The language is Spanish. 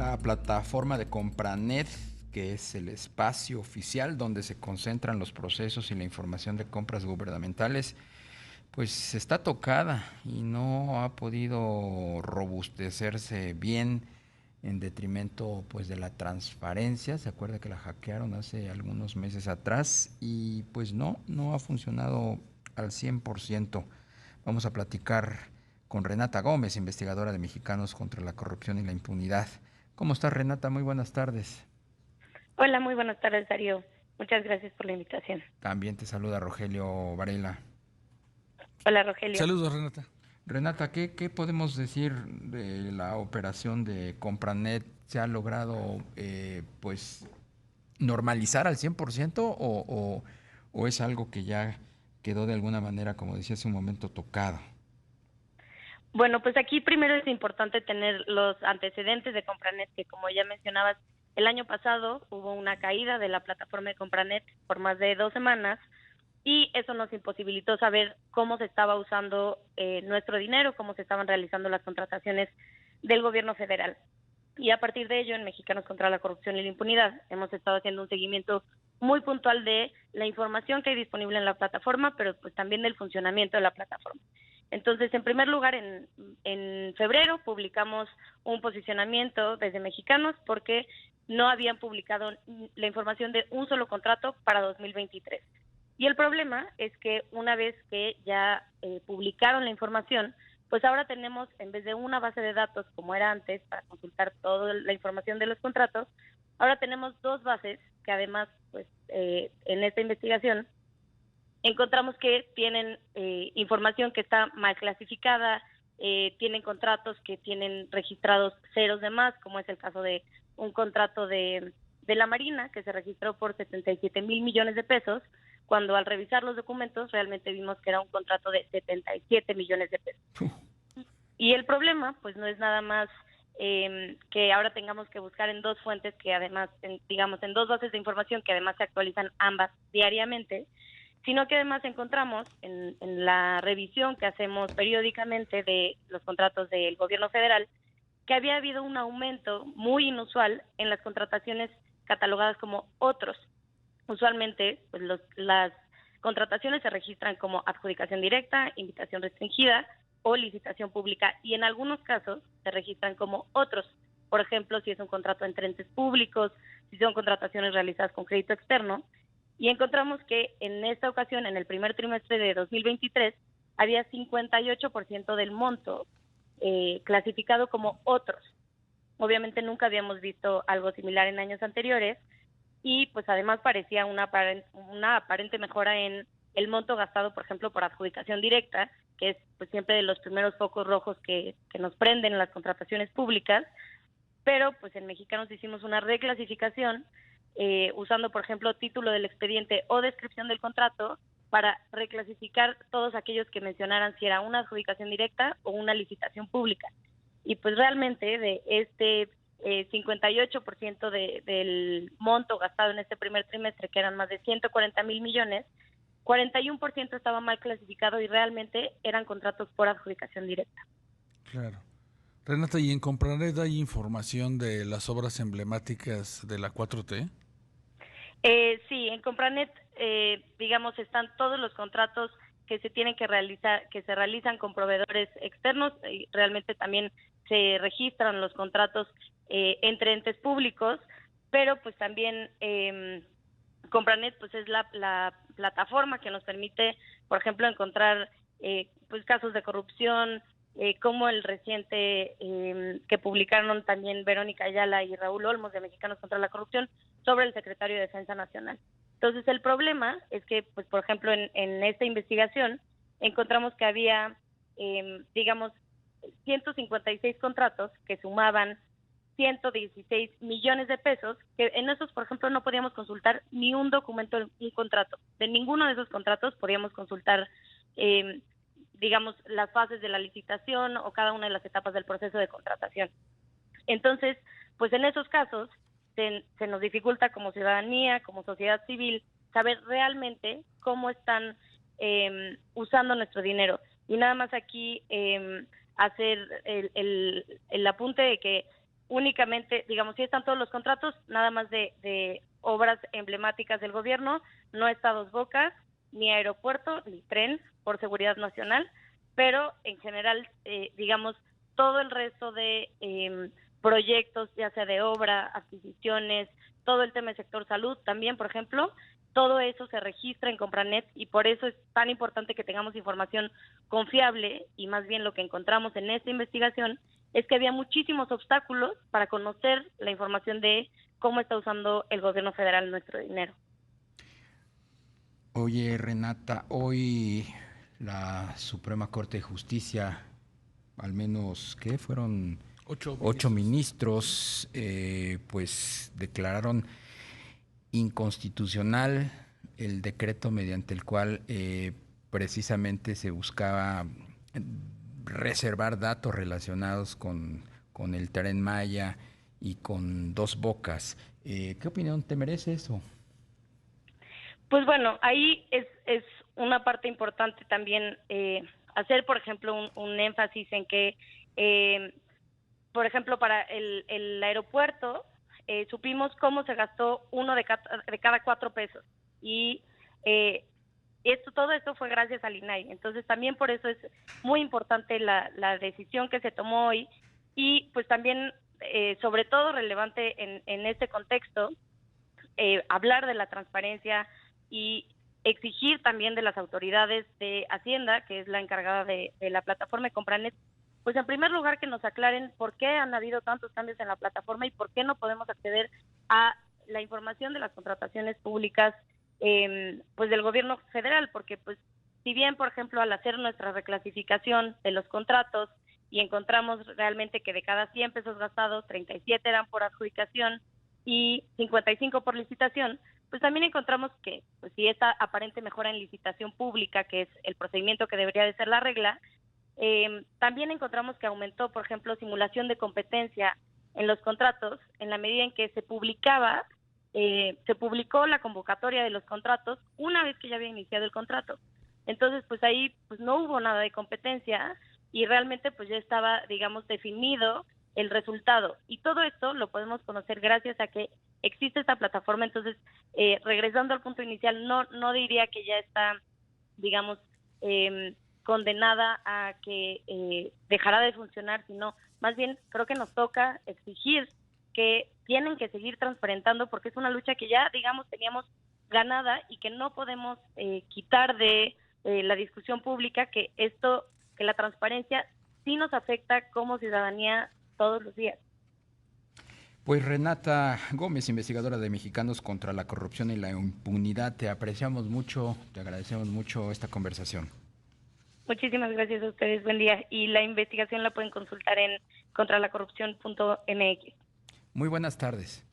La plataforma de Compranet, que es el espacio oficial donde se concentran los procesos y la información de compras gubernamentales, pues está tocada y no ha podido robustecerse bien en detrimento pues de la transparencia. Se acuerda que la hackearon hace algunos meses atrás y pues no ha funcionado al 100%. Vamos a platicar con Renata Gómez, investigadora de Mexicanos contra la Corrupción y la Impunidad. ¿Cómo estás, Renata? Muy buenas tardes. Hola, muy buenas tardes, Darío. Muchas gracias por la invitación. También te saluda Rogelio Varela. Hola, Rogelio. Saludos, Renata. Renata, ¿qué podemos decir de la operación de Compranet? ¿Se ha logrado pues normalizar al 100% o es algo que ya quedó de alguna manera, como decía hace un momento, tocado? Bueno, pues aquí primero es importante tener los antecedentes de Compranet, que como ya mencionabas, el año pasado hubo una caída de la plataforma de Compranet por más de 2 semanas y eso nos imposibilitó saber cómo se estaba usando nuestro dinero, cómo se estaban realizando las contrataciones del gobierno federal. Y a partir de ello, en Mexicanos contra la Corrupción y la Impunidad, hemos estado haciendo un seguimiento muy puntual de la información que hay disponible en la plataforma, pero pues también del funcionamiento de la plataforma. Entonces, en primer lugar, en febrero publicamos un posicionamiento desde Mexicanos porque no habían publicado la información de un solo contrato para 2023. Y el problema es que una vez que ya publicaron la información, pues ahora tenemos, en vez de una base de datos como era antes para consultar toda la información de los contratos, ahora tenemos dos bases que además, pues en esta investigación encontramos que tienen información que está mal clasificada, tienen contratos que tienen registrados ceros de más, como es el caso de un contrato de la Marina, que se registró por 77 mil millones de pesos, cuando al revisar los documentos realmente vimos que era un contrato de 77 millones de pesos. Y el problema, pues no es nada más que ahora tengamos que buscar en dos fuentes que además, digamos, en dos bases de información que además se actualizan ambas diariamente, sino que además encontramos en la revisión que hacemos periódicamente de los contratos del gobierno federal que había habido un aumento muy inusual en las contrataciones catalogadas como otros. Usualmente, pues las contrataciones se registran como adjudicación directa, invitación restringida o licitación pública y en algunos casos se registran como otros. Por ejemplo, si es un contrato entre entes públicos, si son contrataciones realizadas con crédito externo. Y encontramos que en esta ocasión, en el primer trimestre de 2023, había 58% del monto clasificado como otros. Obviamente nunca habíamos visto algo similar en años anteriores y pues además parecía una aparente mejora en el monto gastado, por ejemplo, por adjudicación directa, que es pues siempre de los primeros focos rojos que nos prenden en las contrataciones públicas, pero pues en Mexicanos hicimos una reclasificación usando, por ejemplo, título del expediente o descripción del contrato para reclasificar todos aquellos que mencionaran si era una adjudicación directa o una licitación pública. Y pues realmente de este 58% del monto gastado en este primer trimestre, que eran más de 140 mil millones, 41% estaba mal clasificado y realmente eran contratos por adjudicación directa. Claro. Renata, ¿y en Compranet hay información de las obras emblemáticas de la 4T? Sí, en Compranet, digamos, están todos los contratos que se tienen que realizar, que se realizan con proveedores externos, y realmente también se registran los contratos entre entes públicos, pero pues también Compranet pues es la plataforma que nos permite, por ejemplo, encontrar pues casos de corrupción, como el reciente que publicaron también Verónica Ayala y Raúl Olmos de Mexicanos contra la Corrupción sobre el secretario de Defensa Nacional. Entonces el problema es que, pues por ejemplo, en esta investigación encontramos que había, digamos, 156 contratos que sumaban 116 millones de pesos, que en esos, por ejemplo, no podíamos consultar ni un documento, un contrato. De ninguno de esos contratos podíamos consultar, digamos, las fases de la licitación o cada una de las etapas del proceso de contratación. Entonces, pues en esos casos se nos dificulta como ciudadanía, como sociedad civil, saber realmente cómo están usando nuestro dinero. Y nada más aquí hacer el apunte de que únicamente, digamos, sí están todos los contratos, nada más de obras emblemáticas del gobierno, no está Dos Bocas, ni aeropuerto, ni tren, por seguridad nacional, pero en general, digamos, todo el resto de proyectos, ya sea de obra, adquisiciones, todo el tema del sector salud también, por ejemplo, todo eso se registra en Compranet y por eso es tan importante que tengamos información confiable y más bien lo que encontramos en esta investigación es que había muchísimos obstáculos para conocer la información de cómo está usando el gobierno federal nuestro dinero. Oye, Renata, hoy la Suprema Corte de Justicia, al menos, ¿qué? Fueron ocho ministros, pues declararon inconstitucional el decreto mediante el cual precisamente se buscaba reservar datos relacionados con el Tren Maya y con Dos Bocas. ¿Qué opinión te merece eso? Pues bueno, ahí es una parte importante también hacer, por ejemplo, un énfasis en que, por ejemplo, para el aeropuerto, supimos cómo se gastó uno de cada 4 pesos y todo esto fue gracias al INAI. Entonces también por eso es muy importante la decisión que se tomó hoy y pues también sobre todo relevante en este contexto hablar de la transparencia y exigir también de las autoridades de Hacienda, que es la encargada de la plataforma de Compranet, pues en primer lugar que nos aclaren por qué han habido tantos cambios en la plataforma y por qué no podemos acceder a la información de las contrataciones públicas pues del gobierno federal, porque pues si bien, por ejemplo, al hacer nuestra reclasificación de los contratos y encontramos realmente que de cada 100 pesos gastados, 37 eran por adjudicación y 55 por licitación, pues también encontramos que pues si esta aparente mejora en licitación pública, que es el procedimiento que debería de ser la regla, también encontramos que aumentó, por ejemplo, simulación de competencia en los contratos, en la medida en que se publicó la convocatoria de los contratos una vez que ya había iniciado el contrato. Entonces, pues ahí pues no hubo nada de competencia y realmente pues ya estaba, digamos, definido el resultado. Y todo esto lo podemos conocer gracias a que existe esta plataforma. Entonces, regresando al punto inicial, no diría que ya está, digamos, condenada a que dejará de funcionar, sino más bien creo que nos toca exigir que tienen que seguir transparentando porque es una lucha que ya, digamos, teníamos ganada y que no podemos quitar de la discusión pública que la transparencia sí nos afecta como ciudadanía todos los días. Pues Renata Gómez, investigadora de Mexicanos contra la Corrupción y la Impunidad, te apreciamos mucho, te agradecemos mucho esta conversación. Muchísimas gracias a ustedes, buen día. Y la investigación la pueden consultar en contralacorrupción.mx. Muy buenas tardes.